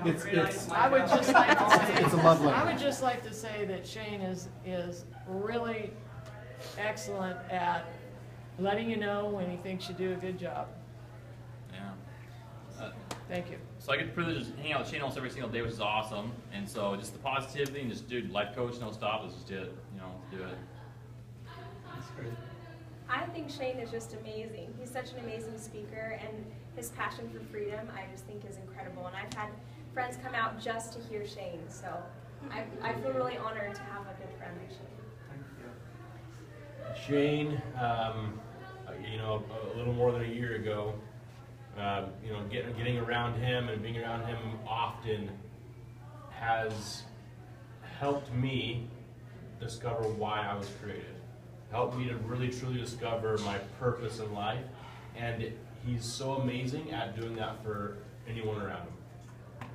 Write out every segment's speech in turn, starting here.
I would just like to say, It's a love language. I would just like to say that Shane is really excellent at letting you know when he thinks you do a good job. Yeah. Thank you. So I get the privilege of hanging out with Shane almost every single day, which is awesome. And so just the positivity and just, dude, life coach, no stop, let's just do it. You know, let's do it. That's great. I think Shane is just amazing. He's such an amazing speaker, and his passion for freedom I just think is incredible. And I've had friends come out just to hear Shane, so I feel really honored to have a good friend like Shane. Shane, you know, a little more than a year ago, you know, getting around him and being around him often has helped me discover why I was created. Helped me to really truly discover my purpose in life, and he's so amazing at doing that for anyone around him.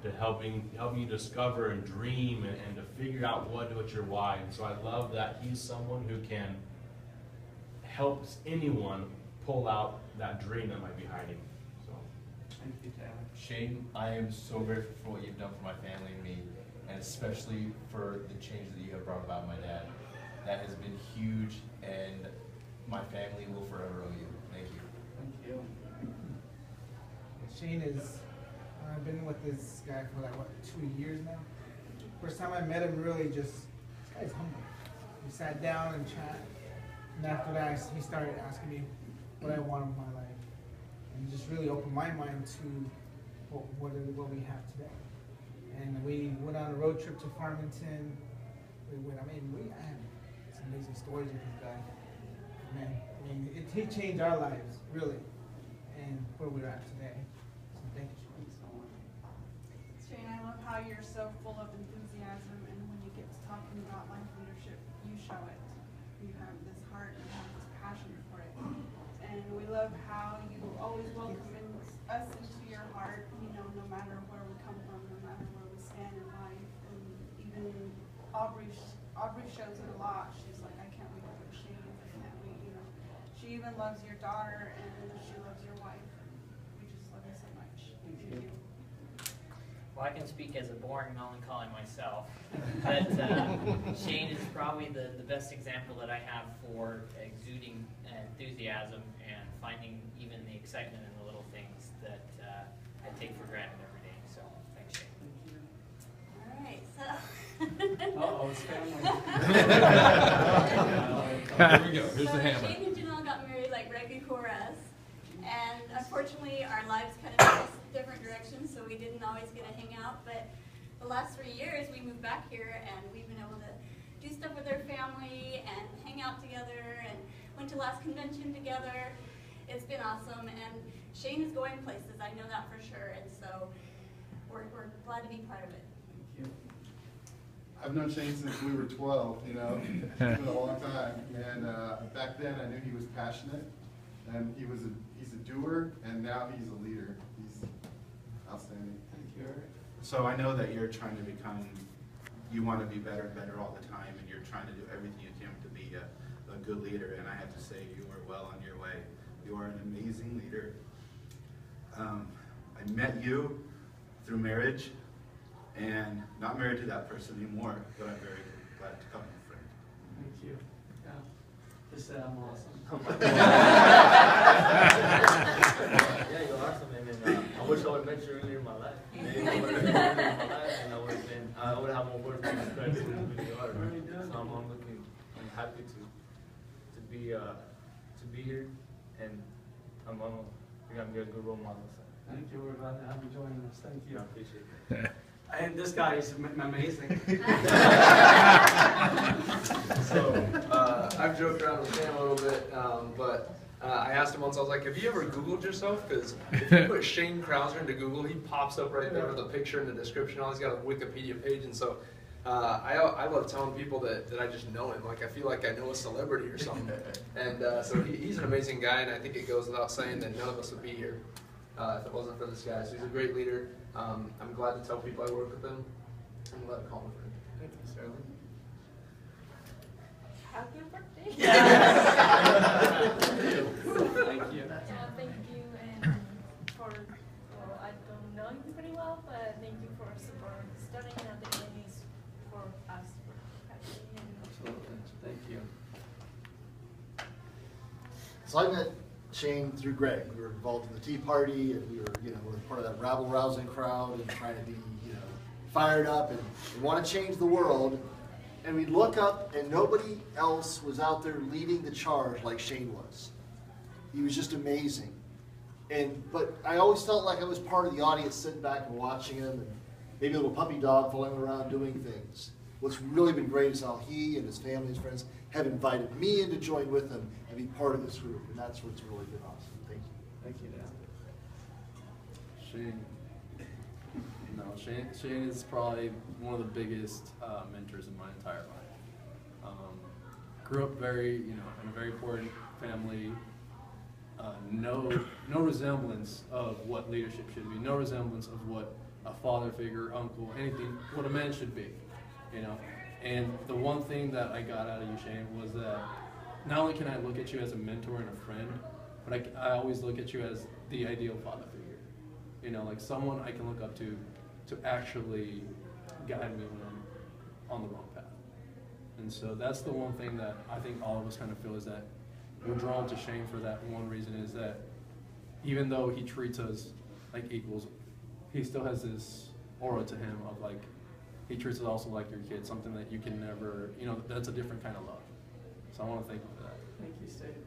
To helping you discover and dream and to figure out what's your why. And so I love that he's someone who can help anyone pull out that dream that might be hiding. So Thank you, Taylor. Shane, I am so grateful for what you've done for my family and me, and especially for the change that you have brought about in my dad. That has been huge, and my family will forever owe you. Thank you. Thank you. Shane is, I've been with this guy for like, what, 2 years now? First time I met him, really just, this guy's humble. We sat down and chat, and after that, he started asking me what I want in my life. And just really opened my mind to what we have today. And we went on a road trip to Farmington. I had some amazing stories with this guy. Man, he changed our lives, really, and where we're at today. So thank you, Shane, so much. Shane, I love how you're so full of enthusiasm, and when you get to talking about life leadership, you show it. You have this heart, you have this passion for it. And we love how you always welcome us into your heart, you know, no matter where we come from, no matter where we stand in life. And even Aubrey shows it a lot. She's like, I can't wait for Shane, I can't wait, you know. She even loves your daughter, and she loves your wife. We just love you so much. Thank you. Well, I can speak as a boring melancholy myself, but Shane is probably the best example that I have for exuding enthusiasm and finding even the excitement in the little things that I take for granted every day. So, thanks, Shane. All right, so. Uh-oh, it's family. Here we go. Here's the hammer. Shane and Janelle got married like right before us, and unfortunately our lives kind of went different directions, so we didn't always get to hang out. But the last 3 years we moved back here, and we've been able to do stuff with our family and hang out together, and went to last convention together. It's been awesome, and Shane is going places, I know that for sure, and so we're glad to be part of it. Thank you. I've known Shane since we were 12, you know, it's been a long time, and back then I knew he was passionate, and he's a doer, and now he's a leader. He's outstanding. Thank you, Eric. So I know that you're trying to become, you want to be better and better all the time, and you're trying to do everything you can to be a good leader, and I have to say you are well on your way. You are an amazing leader. I met you through marriage, and not married to that person anymore, but I'm very glad to call you a friend. Thank you. Yeah. Just say I'm awesome. Yeah, you're awesome, and I wish I would have met you earlier in my life. Maybe I would have met you earlier in my life, and I would have more words to describe who you are. So I'm happy to be here, and you're gonna be a good role model. So. Thank you. We're glad to have you joining us. Thank you. I appreciate it. And this guy is amazing. So I've joked around with Shane a little bit, but I asked him once, I was like, have you ever Googled yourself? Because if you put Shane Krauser into Google, he pops up right there with a picture and the description. He's got a Wikipedia page, and so I love telling people that I just know him. Like, I feel like I know a celebrity or something. And so he's an amazing guy, and I think it goes without saying that none of us would be here if it wasn't for this guy. So he's a great leader. I'm glad to tell people I work with him. I'm glad to call him a friend. Thank you, Sarah. Happy birthday. Thank you. Thank you, and I don't know you pretty well, but thank you for So I met Shane through Greg. We were involved in the Tea Party, and we were, we're part of that rabble-rousing crowd and trying to be, fired up and want to change the world. And we'd look up, and nobody else was out there leading the charge like Shane was. He was just amazing. But I always felt like I was part of the audience sitting back and watching him, and maybe a little puppy dog following around doing things. What's really been great is how he and his family and his friends have invited me in to join with them and be part of this group, and that's what's really been awesome. Thank you. Thank you, Dan. Shane is probably one of the biggest mentors in my entire life. Grew up in a very important family. No resemblance of what leadership should be. No resemblance of what a father figure, uncle, anything, what a man should be. And the one thing that I got out of you, Shane, was that not only can I look at you as a mentor and a friend, but I always look at you as the ideal father figure. Like someone I can look up to actually guide me when I'm on the wrong path. And so that's the one thing that I think all of us kind of feel is that we're drawn to Shane for that one reason, is that even though he treats us like equals, he still has this aura to him of like, he treats us also like your kid, something that you can never, that's a different kind of love. So I want to thank you for that. Thank you, Steve.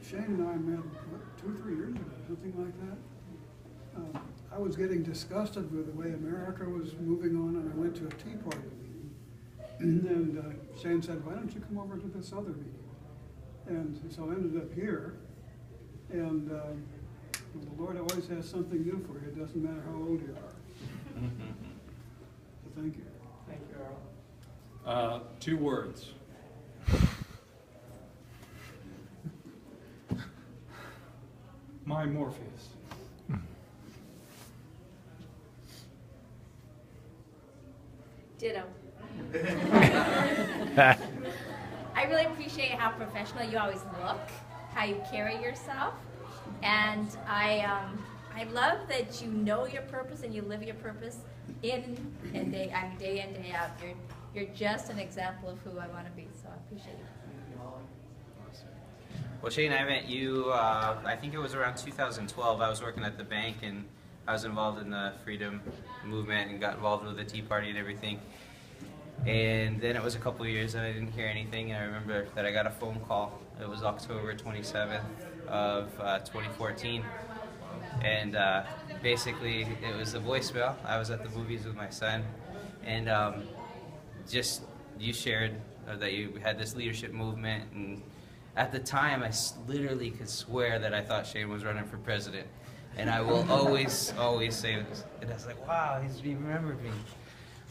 Shane and I met, 2 or 3 years ago, something like that. I was getting disgusted with the way America was moving on, and I went to a Tea Party meeting. And Shane said, "Why don't you come over to this other meeting?" And so I ended up here. And the Lord always has something new for you. It doesn't matter how old you are. So thank you. Thank you, Earl. 2 words. My Morpheus. Ditto. I really appreciate how professional you always look, how you carry yourself, and I love that you know your purpose and you live your purpose day in, day out. You're just an example of who I want to be, so I appreciate it. Well, Shane, I met you, I think it was around 2012. I was working at the bank, and I was involved in the freedom movement and got involved with the Tea Party and everything. And then it was a couple of years and I didn't hear anything. And I remember that I got a phone call. It was October 27th of 2014. And basically it was a voicemail. I was at the movies with my son. And just you shared that you had this leadership movement. And at the time, I literally could swear that I thought Shane was running for president. And I will always say this. And I was like, wow, he remembered me.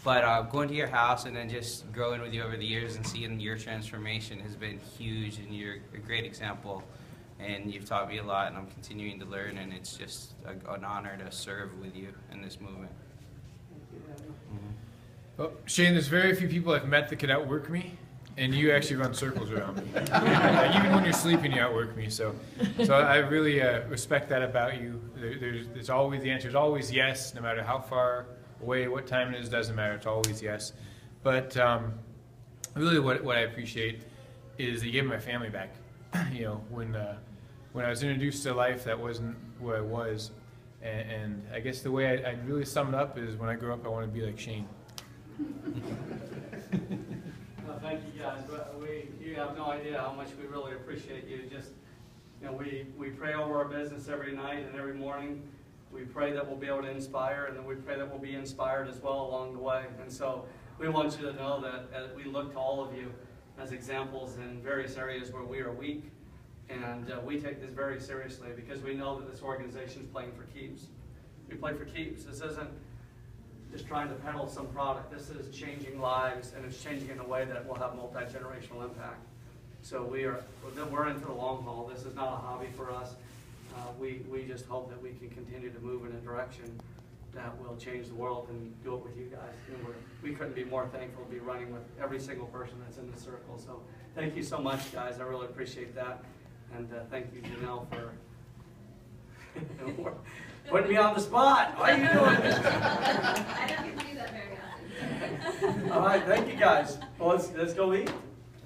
But going to your house and then just growing with you over the years and seeing your transformation has been huge, and you're a great example. And you've taught me a lot, and I'm continuing to learn, and it's just an honor to serve with you in this movement. Well, Shane, there's very few people I've met that can outwork me, and you actually run circles around me. Even when you're sleeping, you outwork me. So I really respect that about you. There's always, the answer is always yes, no matter how far away, what time it is, doesn't matter. It's always yes. But really, what I appreciate is that you gave my family back. When I was introduced to life, that wasn't where I was, and I guess the way I'd really sum it up is when I grow up, I want to be like Shane. Well, thank you guys. You have no idea how much we really appreciate you. Just, we pray over our business every night and every morning. We pray that we'll be able to inspire, and then we pray that we'll be inspired as well along the way. And so we want you to know that we look to all of you as examples in various areas where we are weak. And we take this very seriously because we know that this organization is playing for keeps. We play for keeps. This isn't just trying to peddle some product. This is changing lives, and it's changing in a way that will have multi-generational impact. So we're in for the long haul. This is not a hobby for us. We just hope that we can continue to move in a direction that will change the world and do it with you guys. And we couldn't be more thankful to be running with every single person that's in the circle. So thank you so much, guys. I really appreciate that. And thank you, Janelle, for putting me on the spot. Why are you doing this? I don't get to do that very often. All right, thank you, guys. Well, let's go eat.